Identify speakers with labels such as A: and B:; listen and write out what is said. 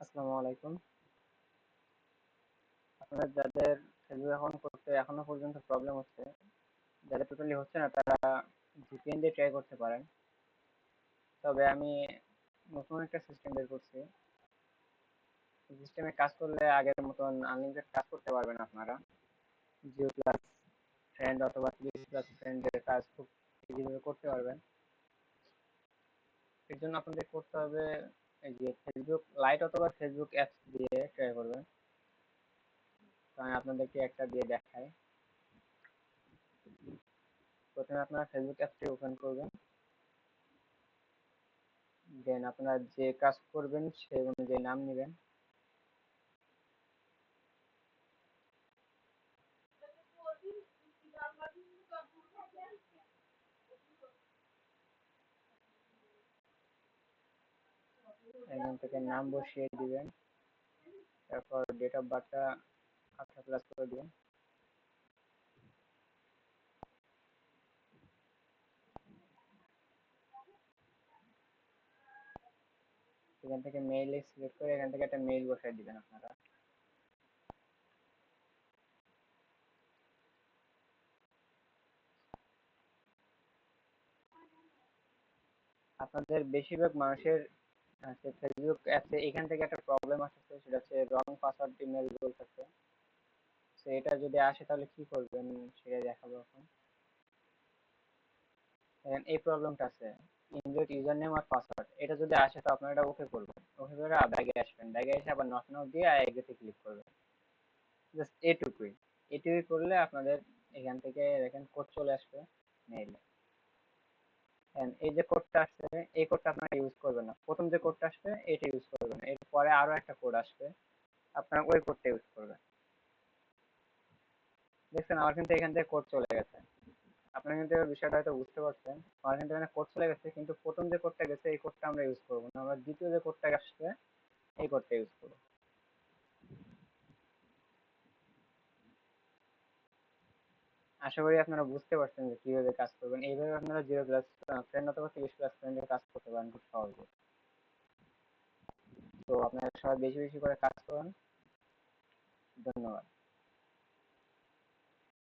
A: আসসালামু আলাইকুম। আপনাদের যাদের ফেসবুক অ্যাকাউন্ট করতে এখনো পর্যন্ত প্রবলেম হচ্ছে, যাদের টোটালি হচ্ছে না তারা ভিপিএন দিয়ে ট্রাই করতে পারেন। তবে আমি নতুন একটা সিস্টেম বের করছি। এই সিস্টেমে কাজ করলে আগের মতন আনলিমিটেড কাজ করতে পারবেন আপনারা। জিও প্লাস ফ্রেন্ড অথবা 30 প্লাস ফ্রেন্ডের কাজ খুব ইজিভাবে করতে পারবেন। এর জন্য আপনাদের করতে হবে এই যে ফেসবুক লাইট অথবা ফেসবুক অ্যাপস দিয়ে ট্রাই করবেন। তো আমি আপনাদেরকে একটা দিয়ে দেখাই। প্রথমে আপনারা ফেসবুক অ্যাপটি ওপেন করবেন। দেন আপনারা যে কাজ করবেন সেই অনুযায়ী নাম নেবেন। এখান থেকে নাম বসিয়ে দিবেন। তারপর ডেট অফ বার্থটা 18+ করে দিবেন। এখান থেকে মেইল সিলেক্ট করে এখান থেকে একটা মেইল বসাই দিবেন আপনারা। আপনাদের বেশিরভাগ মানুষের ফেসবুক অ্যাপসে এখান থেকে একটা প্রবলেম আসছে, সেটা হচ্ছে রং পাসওয়ার্ড ইমেল বলতেছে। তো এটা যদি আসে তাহলে কি করবেন সেটা দেখাবো এখন। দেখেন এই প্রবলেমটা আছে, ইনভেট ইউজার নেম আর পাসওয়ার্ড, এটা যদি আসে তো আপনারা এটা ওকে করবেন। ওকে করে ব্যাগে আসবেন, ব্যাগে এসে আবার নট নাও দিয়ে এগ্রিতে ক্লিক করবেন। জাস্ট এটুকুই। এটুকুই করলে আপনাদের এখান থেকে দেখেন কোড চলে আসবে মেইলে। এই যে কোডটা আসছে, এই কোডটা আপনারা ইউজ করবেন না। প্রথম যে কোডটা আসবে এটা ইউজ করবেন, এরপরে আরো একটা কোড আসবে, আপনারা ওই কোডটা ইউজ করবেন। দেখছেন আমার কিন্তু এখান থেকে কোড চলে গেছে। আপনারা কিন্তু এবার বিষয়টা হয়তো বুঝতে পারছেন। আমার কিন্তু এখানে কোড চলে গেছে, কিন্তু প্রথম যে কোডটা গেছে এই কোডটা আমরা ইউজ করবো না, আমরা দ্বিতীয় যে কোডটা আসছে এই কোডটা ইউজ করবো। আশা করি আপনারা বুঝতে পারছেন যে কিভাবে কাজ করবেন। এইভাবে আপনারা 0+ ফ্রেন্ড অথবা 30+ ফ্রেন্ডের কাজ করতে পারেন খুব সহজে। তো আপনারা সবাই বেশি বেশি করে কাজ করুন। ধন্যবাদ।